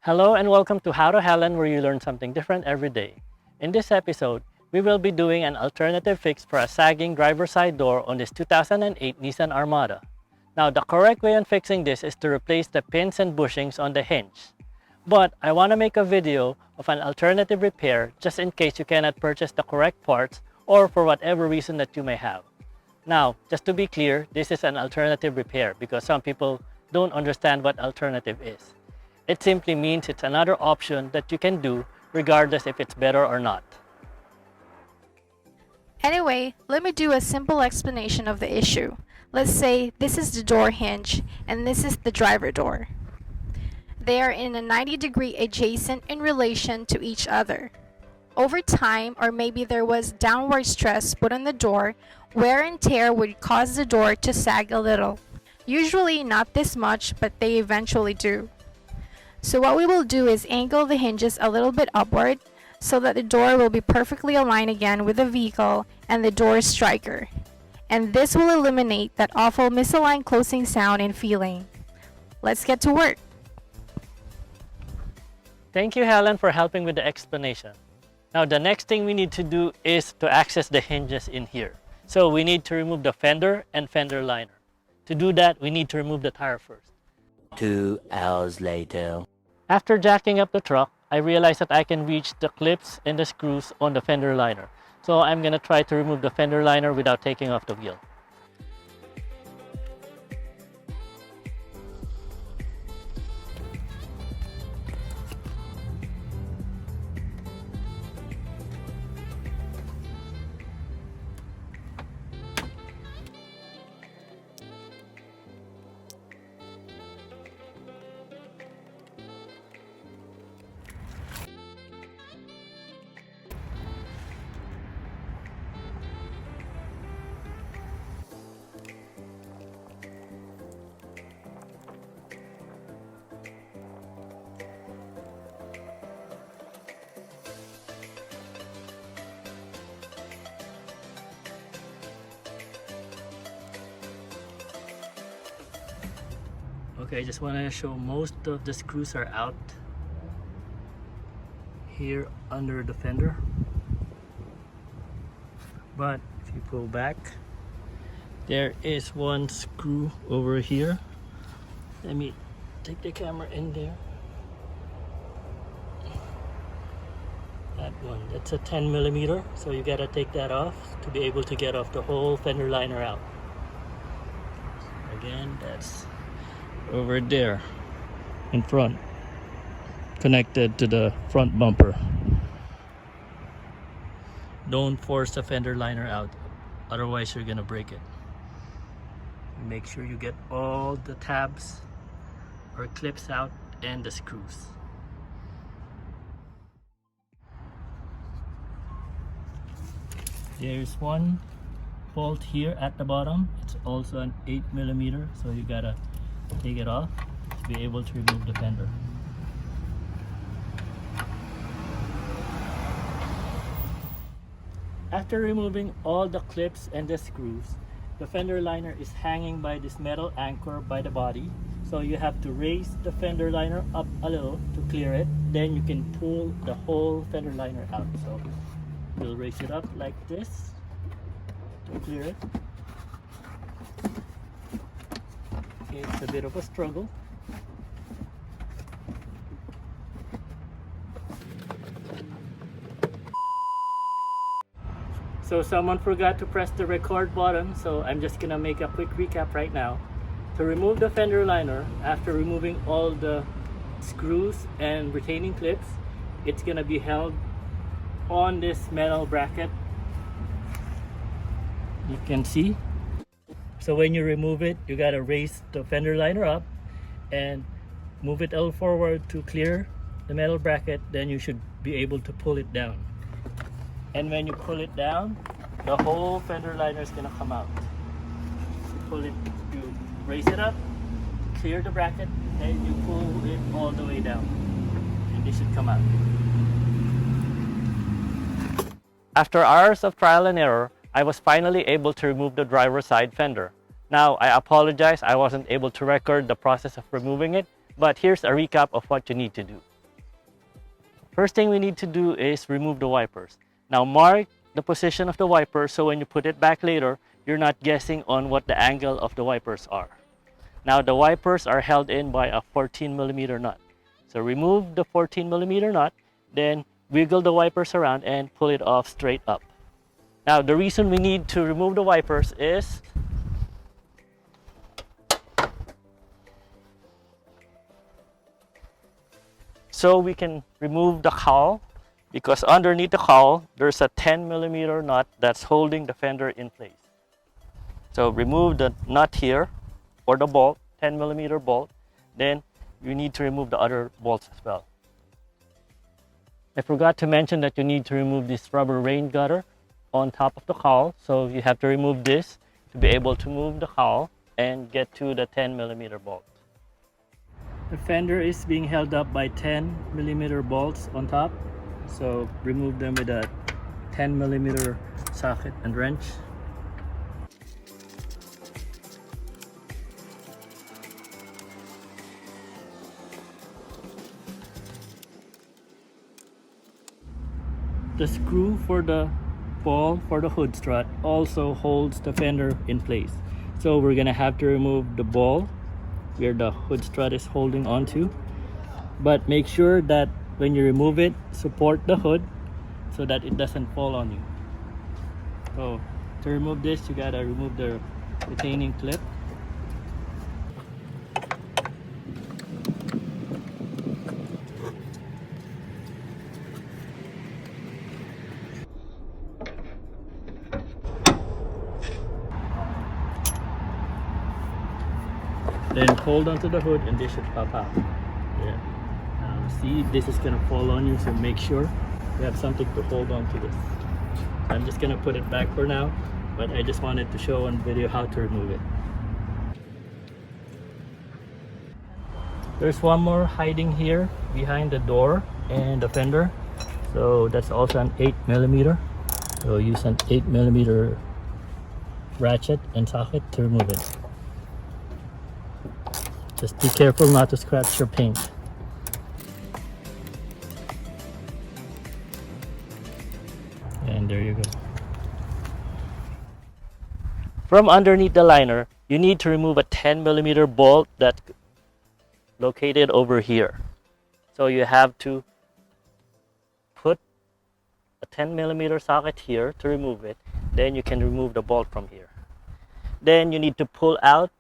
Hello and welcome to How to Helen, where you learn something different every day. In this episode, we will be doing an alternative fix for a sagging driver's side door on this 2008 Nissan Armada. Now, the correct way on fixing this is to replace the pins and bushings on the hinge. But I want to make a video of an alternative repair just in case you cannot purchase the correct parts or for whatever reason that you may have. Now, just to be clear, this is an alternative repair because some people don't understand what alternative is. It simply means it's another option that you can do regardless if it's better or not. Anyway, let me do a simple explanation of the issue. Let's say this is the door hinge and this is the driver door. They are in a 90-degree adjacent in relation to each other. Over time, or maybe there was downward stress put on the door, wear and tear would cause the door to sag a little. Usually not this much, but they eventually do. So what we will do is angle the hinges a little bit upward so that the door will be perfectly aligned again with the vehicle and the door striker. And this will eliminate that awful misaligned closing sound and feeling. Let's get to work. Thank you, Helen, for helping with the explanation. Now, the next thing we need to do is to access the hinges in here. So we need to remove the fender and fender liner. To do that, we need to remove the tire first. 2 hours later. After jacking up the truck, I realized that I can reach the clips and the screws on the fender liner. So I'm going to try to remove the fender liner without taking off the wheel. Okay, I just want to show most of the screws are out here under the fender. But if you pull back, there is one screw over here. Let me take the camera in there. That one, that's a 10mm, so you gotta take that off to be able to get off the whole fender liner out. Again, that's over there in front, connected to the front bumper. Don't force the fender liner out, otherwise you're gonna break it. Make sure you get all the tabs or clips out and the screws. There's one bolt here at the bottom. It's also an 8mm, so you gotta take it off to be able to remove the fender. After removing all the clips and the screws, the fender liner is hanging by this metal anchor by the body, so you have to raise the fender liner up a little to clear it. Then you can pull the whole fender liner out. So you'll raise it up like this to clear it. It's a bit of a struggle. So someone forgot to press the record button, so I'm just gonna make a quick recap right now. To remove the fender liner, after removing all the screws and retaining clips, it's gonna be held on this metal bracket. You can see. So when you remove it, you gotta raise the fender liner up and move it a little forward to clear the metal bracket. Then you should be able to pull it down. And when you pull it down, the whole fender liner is gonna come out. pull it, you raise it up, clear the bracket, and you pull it all the way down, and this should come out. After hours of trial and error, I was finally able to remove the driver's side fender. Now, I apologize I wasn't able to record the process of removing it, but here's a recap of what you need to do. First thing we need to do is remove the wipers. Now, mark the position of the wiper so when you put it back later, you're not guessing on what the angle of the wipers are. Now, the wipers are held in by a 14mm nut. So remove the 14mm nut, then wiggle the wipers around and pull it off straight up. Now, the reason we need to remove the wipers is so we can remove the cowl, because underneath the cowl there's a 10mm nut that's holding the fender in place. So remove the nut here, or the bolt, 10mm bolt, then you need to remove the other bolts as well. I forgot to mention that you need to remove this rubber rain gutter on top of the cowl, so you have to remove this to be able to move the cowl and get to the 10mm bolt. The fender is being held up by 10mm bolts on top, so remove them with a 10mm socket and wrench. The screw for the ball for the hood strut also holds the fender in place, so we're gonna have to remove the ball where the hood strut is holding onto, but make sure that when you remove it, support the hood so that it doesn't fall on you. So to remove this, you gotta remove the retaining clip. Then hold onto the hood and this should pop out. Yeah. See, this is gonna fall on you, so make sure you have something to hold on to this. So I'm just gonna put it back for now, but I just wanted to show on video how to remove it. There's one more hiding here behind the door and the fender, so that's also an 8mm. So use an 8mm ratchet and socket to remove it. Just be careful not to scratch your paint. And there you go. From underneath the liner, you need to remove a 10mm bolt that's located over here. So you have to put a 10mm socket here to remove it. Then you can remove the bolt from here. Then you need to pull out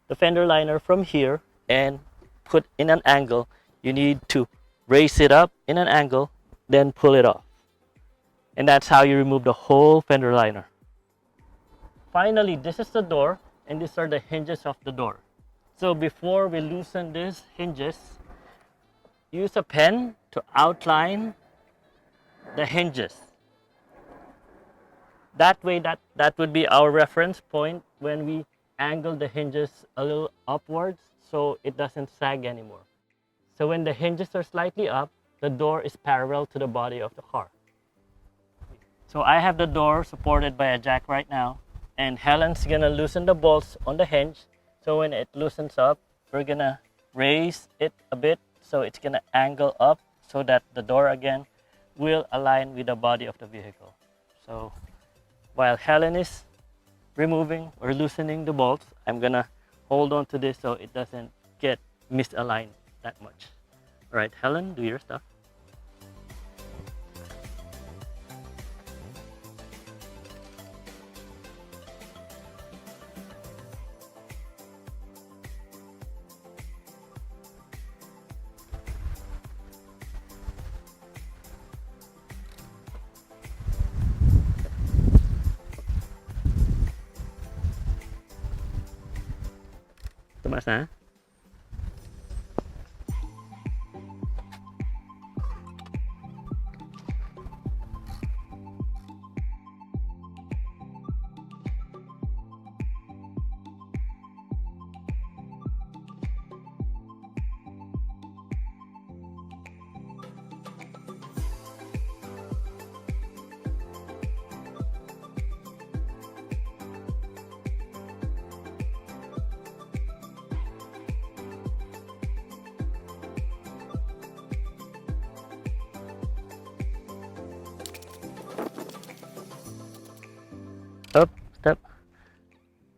the fender liner from here and put in an angle. You need to raise it up in an angle, then pull it off. And that's how you remove the whole fender liner. Finally, this is the door, and these are the hinges of the door. So before we loosen these hinges, use a pen to outline the hinges. That way, that would be our reference point when we angle the hinges a little upwards so it doesn't sag anymore. So when the hinges are slightly up, the door is parallel to the body of the car. So I have the door supported by a jack right now, and Helen's gonna loosen the bolts on the hinge. So when it loosens up, we're gonna raise it a bit so it's gonna angle up so that the door again will align with the body of the vehicle. So while Helen is removing or loosening the bolts, I'm gonna hold on to this so it doesn't get misaligned that much. All right, Helen, do your stuff. Tumaas na.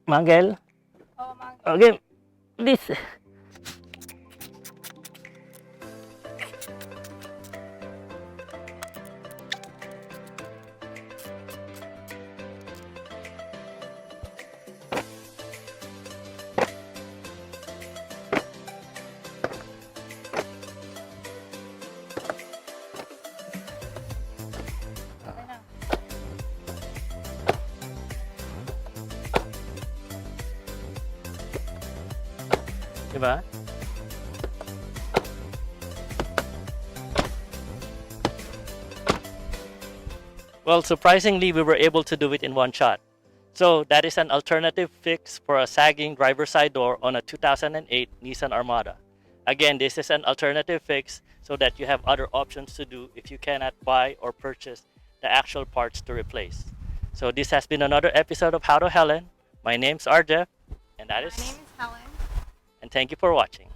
Mangel. Oh, Mang. Okay, this. Okay na. Diba? Well, surprisingly, we were able to do it in one shot. So that is an alternative fix for a sagging driver's side door on a 2008 Nissan Armada. Again, this is an alternative fix so that you have other options to do if you cannot buy or purchase the actual parts to replace. So this has been another episode of How to Helen. My name's RJ, and that My is, name is Helen. and thank you for watching.